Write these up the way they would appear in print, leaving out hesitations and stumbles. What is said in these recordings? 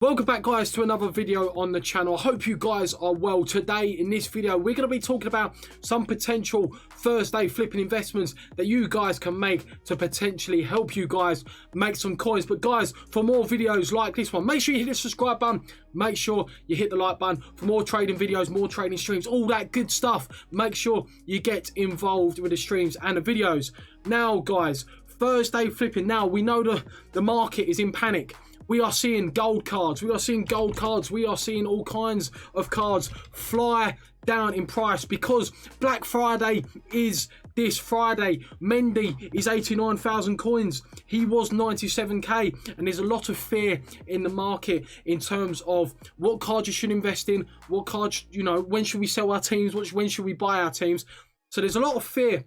Welcome back, guys, to another video on the channel. I hope you guys are well. Today in this video we're going to be talking about some potential Thursday flipping investments that you guys can make to potentially help you guys make some coins. But guys, for more videos like this one, make sure you hit the subscribe button, make sure you hit the like button for more trading videos, more trading streams, all that good stuff. Make sure you get involved with the streams and the videos. Now guys, Thursday flipping. Now we know the market is in panic. We are seeing gold cards. We are seeing gold cards. We are seeing all kinds of cards fly down in price because Black Friday is this Friday. Mendy is 89,000 coins. He was 97k, and there's a lot of fear in the market in terms of what cards you should invest in, what cards, you know, when should we sell our teams, when should we buy our teams. So there's a lot of fear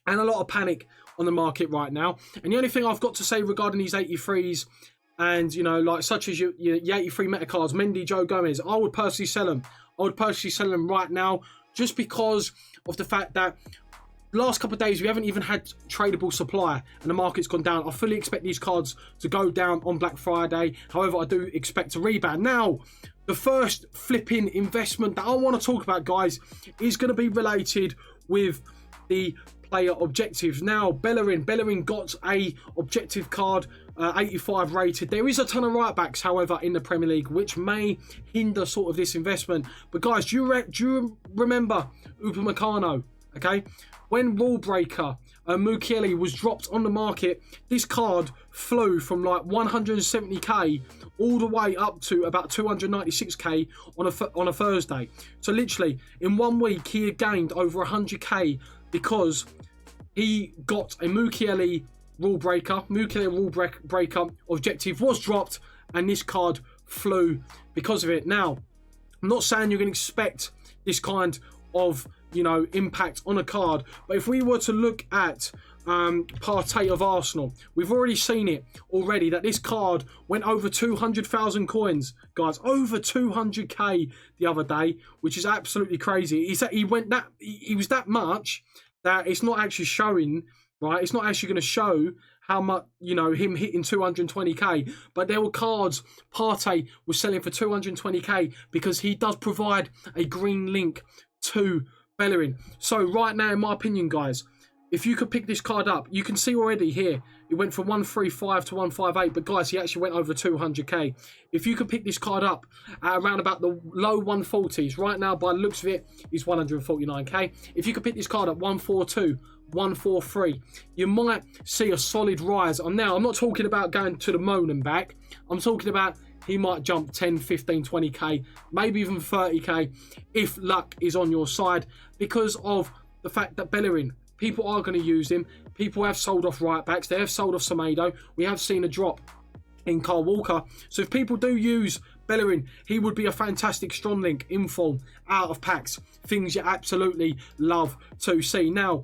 and a lot of panic on the market right now. And the only thing I've got to say regarding these 83s, and, you know, like such as your 83 meta cards, Mendy, Joe Gomez, I would personally sell them. I would personally sell them right now just because of the fact that the last couple of days we haven't even had tradable supply and the market's gone down. I fully expect these cards to go down on Black Friday. However, I do expect a rebound. Now, the first flipping investment that I want to talk about, guys, is going to be related with the player objectives. Now, Bellerin got a objective card, 85 rated. There is a ton of right backs, however, in the Premier League, which may hinder sort of this investment. But guys, do you remember Upamecano? Okay, when Rule Breaker Mukiele was dropped on the market, this card flew from like 170k all the way up to about 296k on a Thursday. So literally in 1 week he had gained over 100k because he got a Mukiele rule breaker. Objective was dropped and this card flew because of it. Now, I'm not saying you're going to expect this kind of, you know, impact on a card, but if we were to look at Partey of Arsenal, we've already seen it already that this card went over 200,000 coins, guys, over 200k the other day, which is absolutely crazy. He was that much that it's not actually showing, right? It's not actually going to show how much, you know, him hitting 220k, but there were cards Partey was selling for 220k because he does provide a green link to Bellerin. So right now, in my opinion, guys, if you could pick this card up, you can see already here, it went from 135 to 158, but guys, he actually went over 200k. If you could pick this card up at around about the low 140s, right now, by the looks of it, he's 149k. If you could pick this card up 142, 143, you might see a solid rise. Now, I'm not talking about going to the moon and back. I'm talking about he might jump 10, 15, 20k, maybe even 30k if luck is on your side because of the fact that Bellerin, people are going to use him. People have sold off right backs. They have sold off Semedo. We have seen a drop in Kyle Walker. So if people do use Bellerin, he would be a fantastic strong link in form, out of packs. Things you absolutely love to see. Now,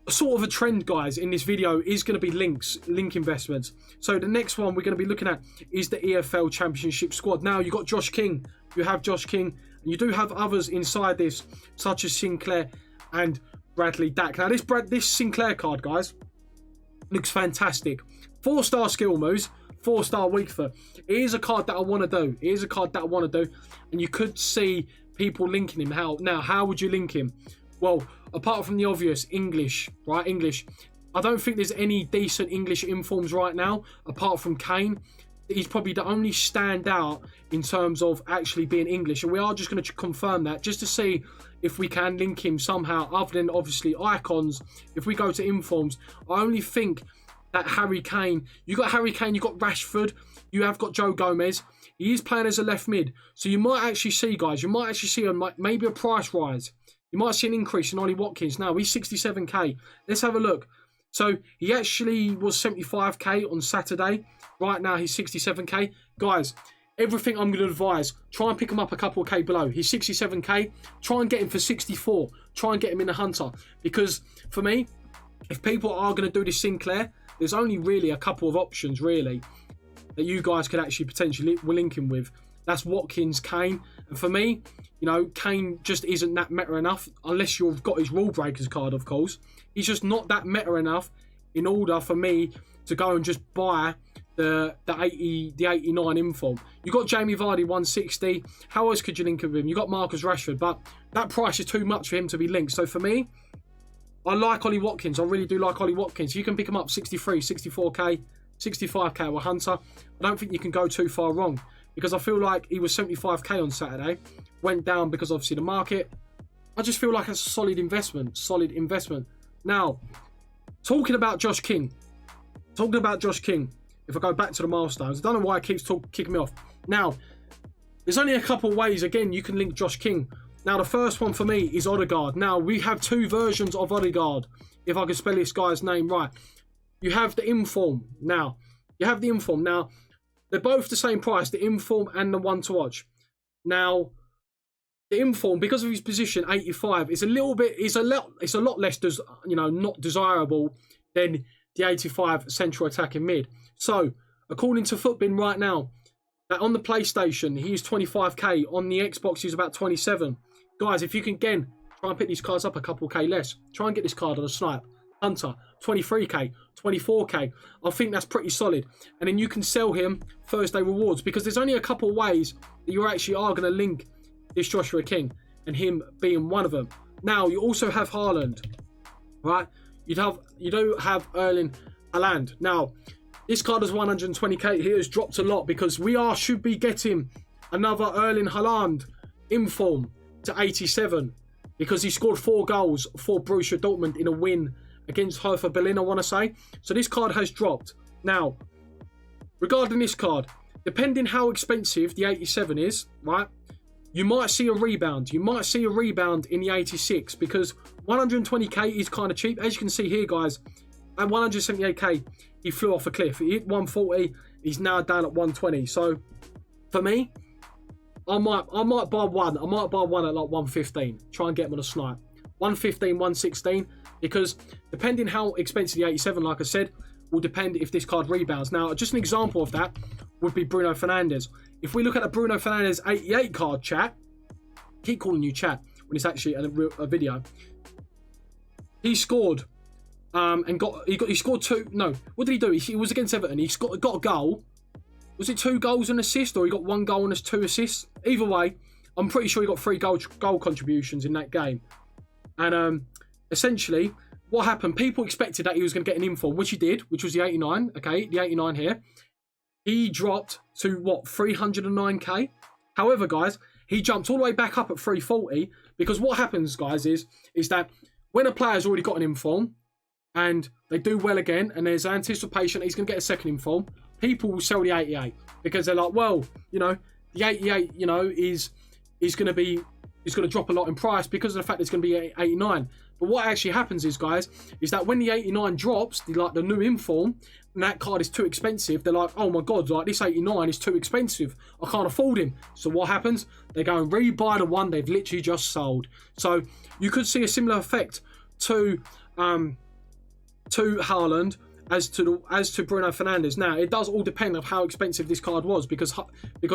sort of a trend, guys, in this video is going to be link investments. So the next one we're going to be looking at is the Efl Championship Squad. Now, you've got Josh King. You have Josh King. And you do have others inside this, such as Sinclair and Bradley Dack. Now, this Sinclair card, guys, looks fantastic. 4-star skill moves, 4-star weak foot. It is a card that I want to do. It is a card that I want to do. And you could see people linking him. How would you link him? Well, apart from the obvious, English, right? English. I don't think there's any decent English informs right now, apart from Kane. He's probably the only standout in terms of actually being English. And we are just going to confirm that just to see if we can link him somehow, other than obviously icons. If we go to informs, I only think that Harry Kane, you got Rashford, you have got Joe Gomez. He is playing as a left mid. So you might actually see, guys, maybe a price rise. You might see an increase in Ollie Watkins. Now, he's 67k. Let's have a look. So he actually was 75k on Saturday. Right now, he's 67k. Guys, everything I'm going to advise, try and pick him up a couple of k below. He's 67k. Try and get him for 64. Try and get him in a Hunter. Because for me, if people are going to do this Sinclair, there's only really a couple of options, really, that you guys could actually potentially link him with. That's Watkins, Kane. And for me, you know, Kane just isn't that meta enough, unless you've got his Rule Breakers card, of course. He's just not that meta enough in order for me to go and just buy the 89 inform. You got Jamie Vardy 160. How else could you link with him? You got Marcus Rashford, but that price is too much for him to be linked. So for me, I like Ollie Watkins. I really do like Ollie Watkins. You can pick him up 63, 64k, 65k with Hunter. I don't think you can go too far wrong, because I feel like he was 75k on Saturday, went down because obviously the market. I just feel like it's a solid investment. Solid investment. Now, talking about Josh King. If I go back to the milestones, I don't know why it keeps kicking me off. Now, there's only a couple of ways, again, you can link Josh King. Now, the first one for me is Odegaard. Now, we have two versions of Odegaard, if I can spell this guy's name right. You have the Inform. Now, they're both the same price, the Inform and the one to watch. Now, the Inform, because of his position, 85, it's a lot less, not desirable than the 85 central attacking mid. So, according to Footbin right now, that on the PlayStation, he's 25k. On the Xbox, he's about 27. Guys, if you can, again, try and pick these cards up a couple k less. Try and get this card on a snipe. Hunter, 23k, 24k. I think that's pretty solid. And then you can sell him Thursday rewards, because there's only a couple ways that you actually are going to link this Joshua King, and him being one of them. Now, you also have Haaland, right? You do have Erling Haaland. Now, this card is 120k. He has dropped a lot, because we should be getting another Erling Haaland inform to 87, because he scored 4 goals for Borussia Dortmund in a win against Hertha Berlin, I want to say. So this card has dropped. Now, regarding this card, depending how expensive the 87 is, right, you might see a rebound. You might see a rebound in the 86, because 120k is kind of cheap. As you can see here, guys, at 178k, he flew off a cliff. He hit 140. He's now down at 120. So, for me, I might buy one. I might buy one at like 115. Try and get him on a snipe. 115, 116. Because depending how expensive the 87, like I said, will depend if this card rebounds. Now, just an example of that would be Bruno Fernandez. If we look at a Bruno Fernandez 88 card, chat, keep calling you chat when it's actually a video. He scored he scored 2. No, what did he do? He was against Everton. He got a goal. Was it 2 goals and assist, or he got 1 goal and 2 assists? Either way, I'm pretty sure he got 3 goal contributions in that game. And essentially, what happened? People expected that he was going to get an inform, which he did, which was the 89. Okay, the 89 here. He dropped to what, 309k. However, guys, he jumped all the way back up at 340, because what happens, guys, is that when a player's already got an inform and they do well again, and there's anticipation that he's going to get a second inform, people will sell the 88, because they're like, well, the 88, is going to drop a lot in price because of the fact it's going to be 89. But what actually happens is, guys, is that when the 89 drops, the new inform, and that card is too expensive, they're like, oh my god, like this 89 is too expensive. I can't afford him. So what happens? They go and rebuy the one they've literally just sold. So you could see a similar effect to Haaland as to Bruno Fernandez. Now, it does all depend on how expensive this card was, because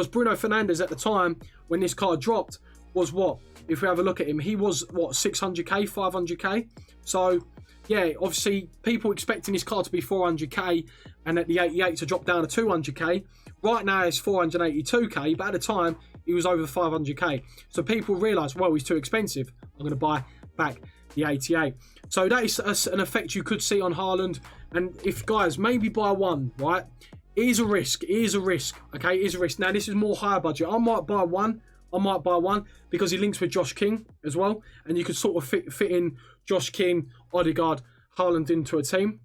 Bruno Fernandez at the time when this card dropped was what? If we have a look at him, he was what, 600k, 500k. So yeah, obviously people expecting this card to be 400k and at the 88 to drop down to 200k. Right now it's 482k, but at the time he was over 500k. So people realised, well, he's too expensive. I'm going to buy back the 88. So that is an effect you could see on Haaland. And if, guys, maybe buy one, right? It is a risk. It is a risk. Okay, it is a risk. Now, this is more higher budget. I might buy one because he links with Josh King as well. And you could sort of fit in Josh King, Odegaard, Haaland into a team.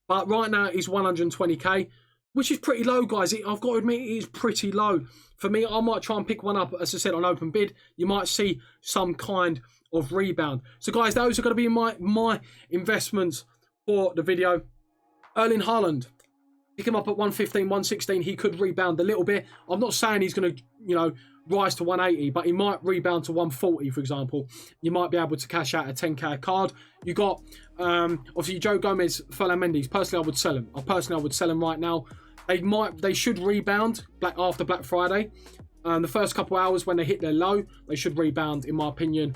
But right now, he's 120k, which is pretty low, guys. I've got to admit, it is pretty low. For me, I might try and pick one up, as I said, on open bid. You might see some kind of rebound. So, guys, those are going to be my investments for the video. Erling Haaland, pick him up at 115, 116. He could rebound a little bit. I'm not saying he's going to, rise to 180, but he might rebound to 140, for example. You might be able to cash out a 10k card. You got, obviously, Joe Gomez, Ferland Mendy's. Personally, I would sell him. I would sell him right now. They should rebound after Black Friday. The first couple hours when they hit their low, they should rebound, in my opinion,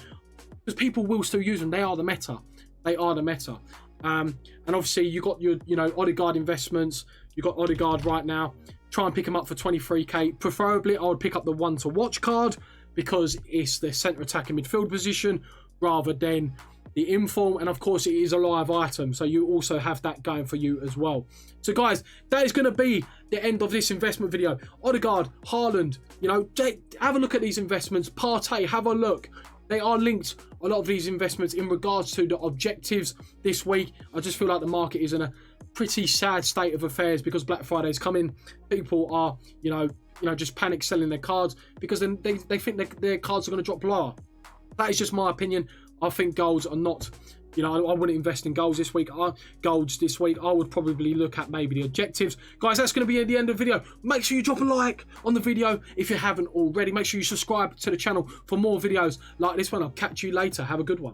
because people will still use them. They are the meta. They are the meta. And obviously, you got your, Odegaard investments. You've got Odegaard right now. Try and pick him up for 23k. Preferably, I would pick up the one to watch card because it's the centre attacking midfield position rather than the inform. And of course, it is a live item, so you also have that going for you as well. So guys, that is going to be the end of this investment video. Odegaard, Haaland, you know, have a look at these investments. Partey, have a look. They are linked, a lot of these investments, in regards to the objectives this week. I just feel like the market is in a pretty sad state of affairs because Black Friday is coming. People are, you know, just panic selling their cards because then they think their cards are going to drop lower. That is just my opinion. I think golds are not, you know, I wouldn't invest in golds this week. Golds this week, I would probably look at maybe the objectives. Guys, that's going to be at the end of the video. Make sure you drop a like on the video if you haven't already. Make sure you subscribe to the channel for more videos like this one. I'll catch you later. Have a good one.